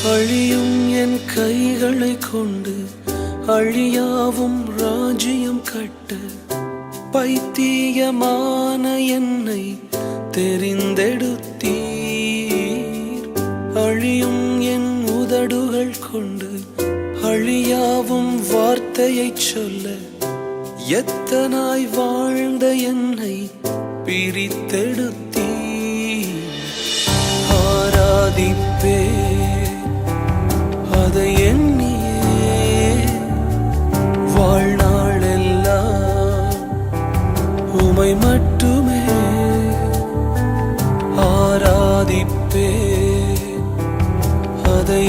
அழியும் என் கைகளை கொண்டு அழியாவும் ராஜ்யம் கட்ட பைத்தியமான என்னை தெரிந்தெடுத்தீர். அழியும் என் உதடுகள் கொண்டு அழியாவும் வார்த்தையை சொல்ல எத்தனாய் வாழ்ந்த என்னை பிரித்தெடுத்தீர். ஆராதிப்பே அதை எண்ணியே வாழ்நாளெல்லாம் உமை மட்டுமே ஆராதிப்பே அதை